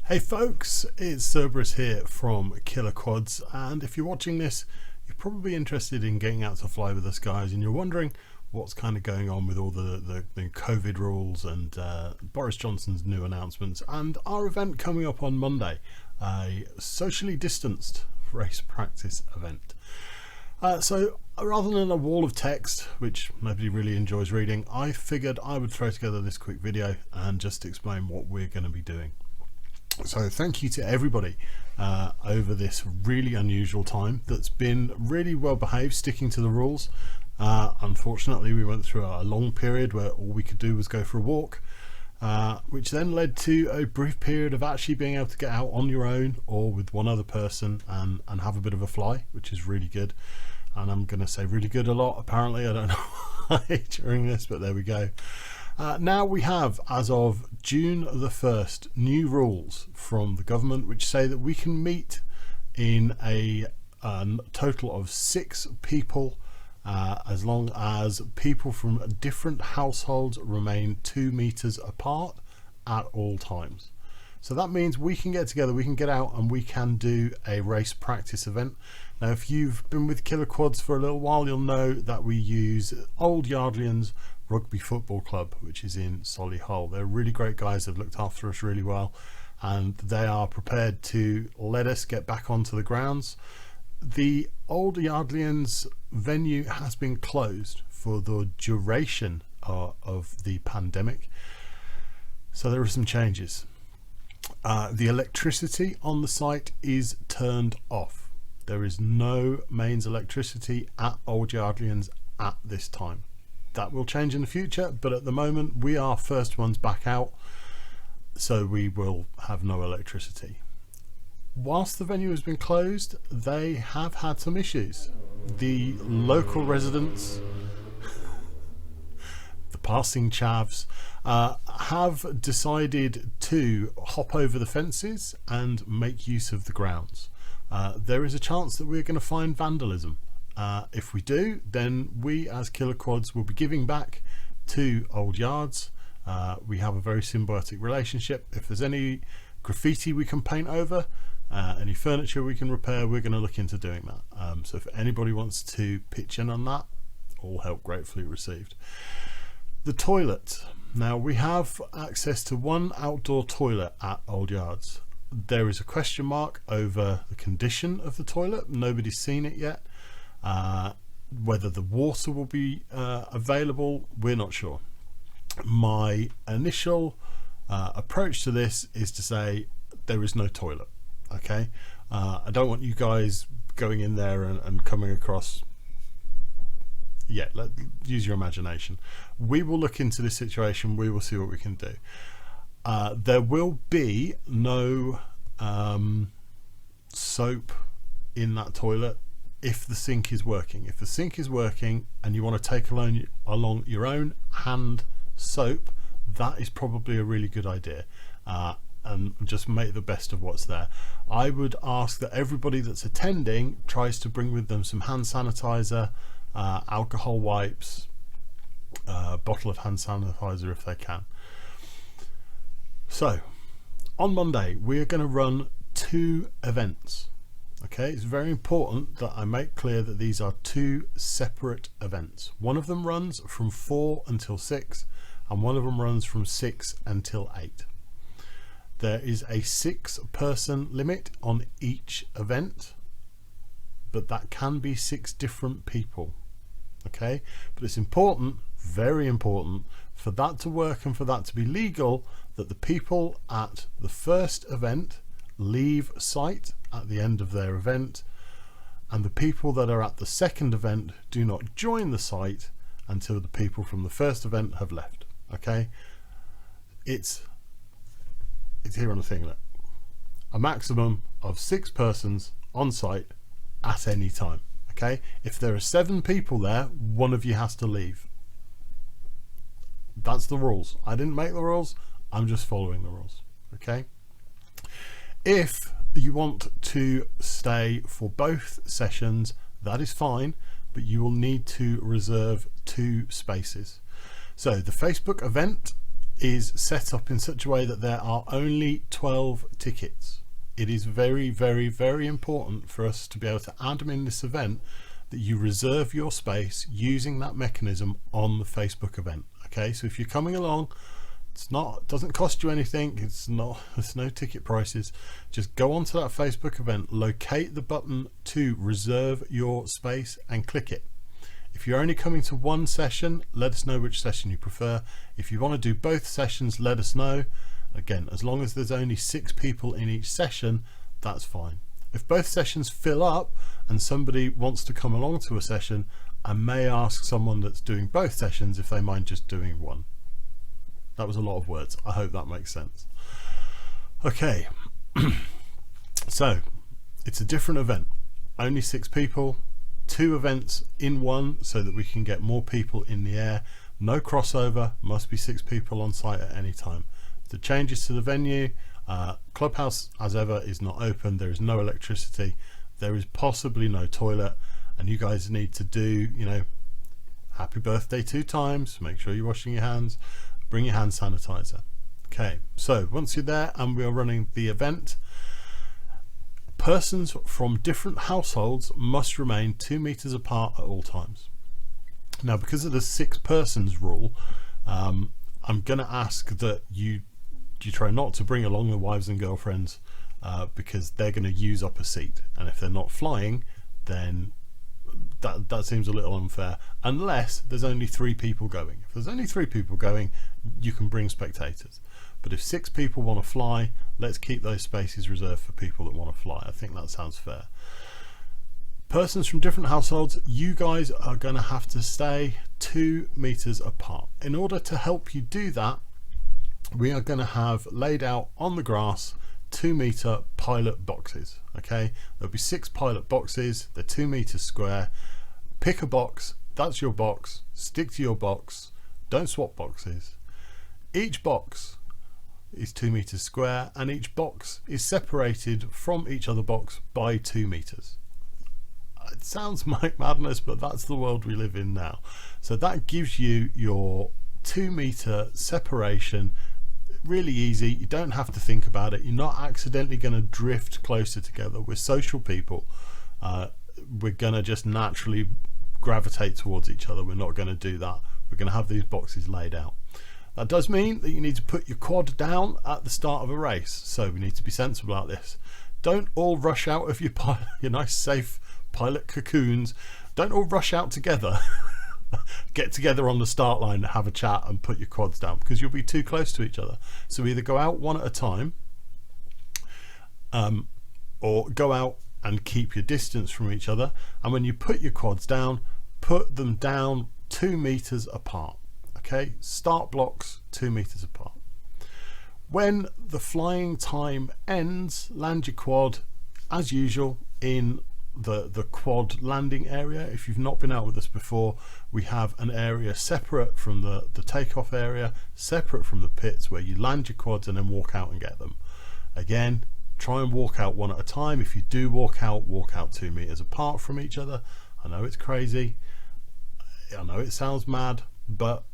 Hey folks, it's Cerberus here from KillaKwads, and if you're watching this, you're probably interested in getting out to fly with us guys, and you're wondering what's kind of going on with all the COVID rules and Boris Johnson's new announcements and our event coming up on Monday, a socially distanced race practice event. So rather than a wall of text, which nobody really enjoys reading, I figured I would throw together this quick video and just explain what we're going to be doing. So thank you to everybody over this really unusual time that's been really well behaved, sticking to the rules. Unfortunately, we went through a long period where all we could do was go for a walk, which then led to a brief period of actually being able to get out on your own or with one other person and have a bit of a fly, which is really good. And I'm going to say really good a lot, apparently. I don't know why during this, but there we go. Now we have, as of June the 1st, new rules from the government which say that we can meet in a total of 6 people as long as people from different households remain 2 meters apart at all times. So that means we can get together, we can get out and we can do a race practice event. Now if you've been with KillaKwads for a little while, you'll know that we use Old Yardleyans Rugby Football Club, which is in Solihull. They're really great guys, they've looked after us really well, and they are prepared to let us get back onto the grounds. The Old Yardleyans venue has been closed for the duration of the pandemic, so there are some changes. The electricity on the site is turned off. There is no mains electricity at Old Yardleyans at this time. That will change in the future, but at the moment we are first ones back out, so we will have no electricity. Whilst the venue has been closed, they have had some issues. The local residents, the passing chavs, have decided to hop over the fences and make use of the grounds. There is a chance that we're going to find vandalism. If we do, then we as KillaKwads will be giving back to Old Yards. We have a very symbiotic relationship. If there's any graffiti we can paint over, any furniture we can repair, we're going to look into doing that. So if anybody wants to pitch in on that, all help gratefully received. The toilet. Now we have access to one outdoor toilet at Old Yards. There is a question mark over the condition of the toilet. Nobody's seen it yet. Whether the water will be available, we're not sure. My initial approach to this is to say there is no toilet. Okay, I don't want you guys going in there and coming across. Yeah, use your imagination. We will look into this situation. We will see what we can do. There will be no soap in that toilet if the sink is working. If the sink is working and you want to take along your own hand soap, that is probably a really good idea, and just make the best of what's there. I would ask that everybody that's attending tries to bring with them some hand sanitizer, alcohol wipes, bottle of hand sanitizer if they can. So on Monday we're going to run 2 events. Okay, it's very important that I make clear that these are 2 separate events. One of them runs from 4 until 6 and one of them runs from 6 until 8. There is a 6-person limit on each event, but that can be 6 different people. Okay, but it's important, very important, for that to work and for that to be legal, that the people at the first event leave site at the end of their event, and the people that are at the second event do not join the site until the people from the first event have left. Okay, it's here on the thing, look. A maximum of 6 persons on site at any time. Okay, if there are 7 people there, one of you has to leave. That's the rules. I didn't make the rules, I'm just following the rules. Okay, if you want to stay for both sessions, that is fine. but you will need to reserve 2 spaces. So the Facebook event is set up in such a way that there are only 12 tickets. It is very, very, very important for us to be able to add them in this event that you reserve your space using that mechanism on the Facebook event. Okay, so if you're coming along, it doesn't cost you anything, there's no ticket prices. Just go onto that Facebook event, locate the button to reserve your space and click it. If you're only coming to one session, let us know which session you prefer. If you want to do both sessions, let us know. Again, as long as there's only 6 people in each session, that's fine. If both sessions fill up and somebody wants to come along to a session, I may ask someone that's doing both sessions if they mind just doing one. That was a lot of words. I hope that makes sense. Okay, so it's a different event. Only 6 people, 2 events in one so that we can get more people in the air. No crossover, must be 6 people on site at any time. The changes to the venue, Clubhouse as ever is not open. There is no electricity. There is possibly no toilet, and you guys need to do, happy birthday 2 times. Make sure you're washing your hands. Bring your hand sanitizer. Okay, so once you're there and we are running the event, persons from different households must remain 2 meters apart at all times. Now, because of the 6 persons rule, I'm going to ask that you try not to bring along the wives and girlfriends because they're going to use up a seat, and if they're not flying, then that seems a little unfair, unless there's only 3 people going. If there's only 3 people going, you can bring spectators, but if 6 people want to fly, let's keep those spaces reserved for people that want to fly. I think that sounds fair. Persons from different households, you guys are going to have to stay 2 meters apart. In order to help you do that, we are going to have laid out on the grass 2 meter pilot boxes. Okay, there'll be 6 pilot boxes. They're 2 meters square. Pick a box, that's your box. Stick to your box, don't swap boxes. Each box is 2 meters square, and each box is separated from each other box by 2 meters. It sounds like madness, but that's the world we live in now. So that gives you your 2 meter separation. Really easy, you don't have to think about it. You're not accidentally going to drift closer together. We're social people. We're going to just naturally gravitate towards each other. We're not going to do that. We're going to have these boxes laid out. That does mean that you need to put your quad down at the start of a race, so we need to be sensible about this. Don't all rush out of your nice safe pilot cocoons. Don't all rush out together. Get together on the start line, have a chat and put your quads down, because you'll be too close to each other. So either go out one at a time, or go out and keep your distance from each other, and when you put your quads down, put them down 2 meters apart. Okay, start blocks 2 meters apart. When the flying time ends, land your quad as usual in the quad landing area. If you've not been out with us before, we have an area separate from the takeoff area, separate from the pits, where you land your quads and then walk out and get them. Again, try and walk out one at a time. If you do walk out 2 meters apart from each other. I know it's crazy, I know it sounds mad, but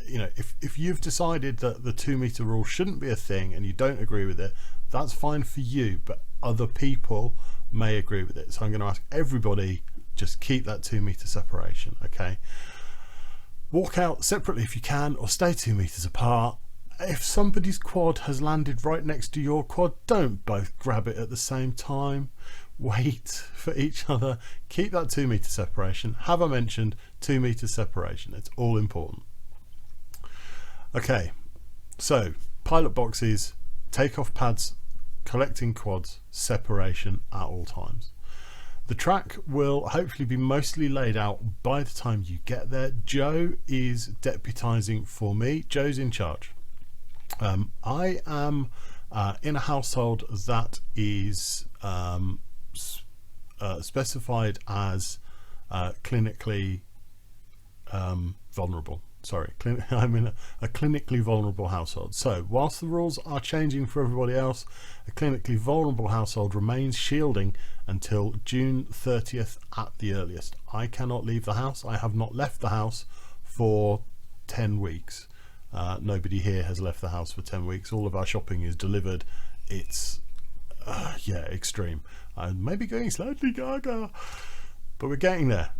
if you've decided that the 2 meter rule shouldn't be a thing and you don't agree with it, that's fine for you, but other people may agree with it. So I'm going to ask everybody, just keep that 2 meter separation. Okay, walk out separately if you can, or stay 2 meters apart. If somebody's quad has landed right next to your quad, don't both grab it at the same time. Wait for each other. Keep that 2 meter separation. Have I mentioned 2 meter separation? It's all important. Okay, so pilot boxes, takeoff pads, collecting quads, separation at all times. The track will hopefully be mostly laid out by the time you get there. Joe is deputizing for me. Joe's in charge. I am in a household that is specified as clinically vulnerable. Sorry, I'm in a clinically vulnerable household. So whilst the rules are changing for everybody else, a clinically vulnerable household remains shielding until June 30th at the earliest. I cannot leave the house. I have not left the house for 10 weeks. Nobody here has left the house for 10 weeks. All of our shopping is delivered. It's yeah, extreme. I'm maybe going slightly gaga, but we're getting there,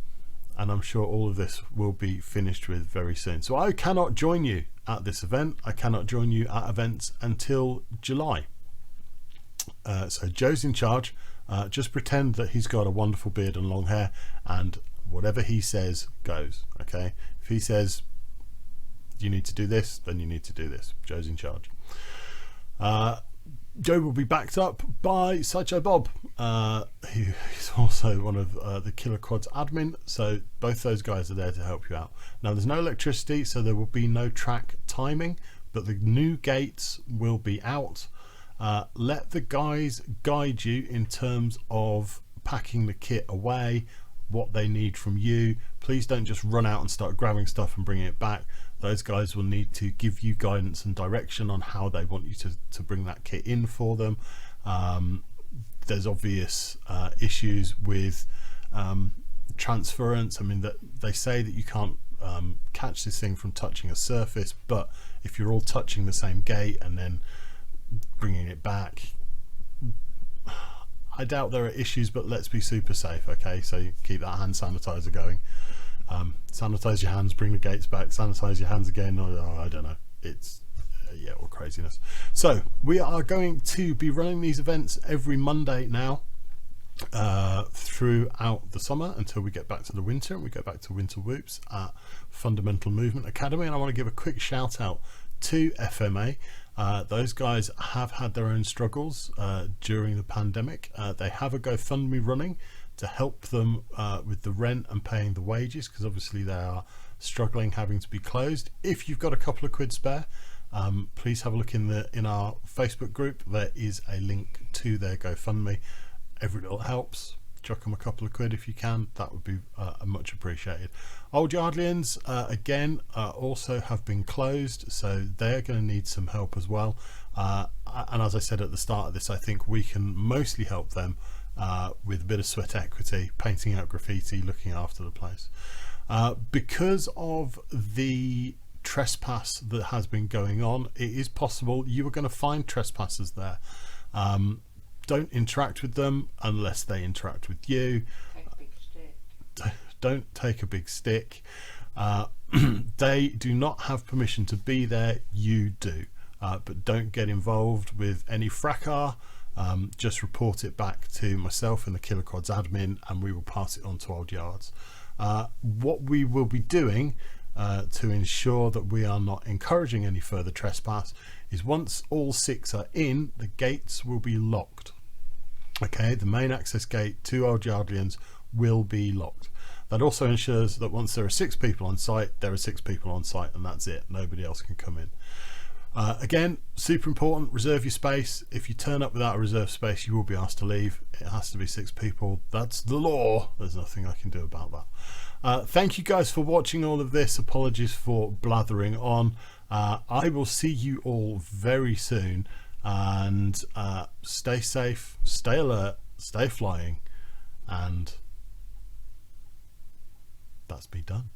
and I'm sure all of this will be finished with very soon. So I cannot join you at this event. I cannot join you at events until July. So Joe's in charge. Just pretend that he's got a wonderful beard and long hair, and whatever he says goes. Okay, if he says you need to do this, then you need to do this. Joe's in charge. Joe will be backed up by Sideshow Bob. He's also one of the KillaKwads admin, so both those guys are there to help you out. Now there's no electricity, so there will be no track timing, but the new gates will be out. Let the guys guide you in terms of packing the kit away, what they need from you. Please don't just run out and start grabbing stuff and bringing it back. Those guys will need to give you guidance and direction on how they want you to bring that kit in for them. There's obvious issues with transference. I mean, that they say that you can't catch this thing from touching a surface, but if you're all touching the same gate and then bringing it back, I doubt there are issues, but let's be super safe. Okay, so keep that hand sanitizer going. Sanitize your hands, bring the gates back, sanitize your hands again. I don't know, it's yeah, all craziness. So we are going to be running these events every Monday now throughout the summer until we get back to the winter, and we go back to winter whoops at Fundamental Movement Academy. And I want to give a quick shout out to FMA. Those guys have had their own struggles during the pandemic. They have a GoFundMe running to help them with the rent and paying the wages, because obviously they are struggling, having to be closed. If you've got a couple of quid spare, please have a look in our Facebook group. There is a link to their GoFundMe. Every little helps. Chuck them a couple of quid if you can. That would be much appreciated. Old Yardlians again also have been closed, so they're going to need some help as well. And as I said at the start of this, I think we can mostly help them with a bit of sweat equity, painting out graffiti, looking after the place. Because of the trespass that has been going on, it is possible you are going to find trespassers there. Don't interact with them unless they interact with you. Take a big stick. Don't take a big stick. They do not have permission to be there. You do. But don't get involved with any fracas. Just report it back to myself and the KillaKwads admin, and we will pass it on to Old Yards. What we will be doing to ensure that we are not encouraging any further trespass is, once all 6 are in, the gates will be locked. Okay, the main access gate to Old Yardlians will be locked. That also ensures that once there are 6 people on site, there are 6 people on site, and that's it. Nobody else can come in. Again, super important, reserve your space. If you turn up without a reserved space, you will be asked to leave. It has to be 6 people. That's the law. There's nothing I can do about that. Thank you guys for watching all of this. Apologies for blathering on. I will see you all very soon, and stay safe, stay alert, stay flying, and that's me done.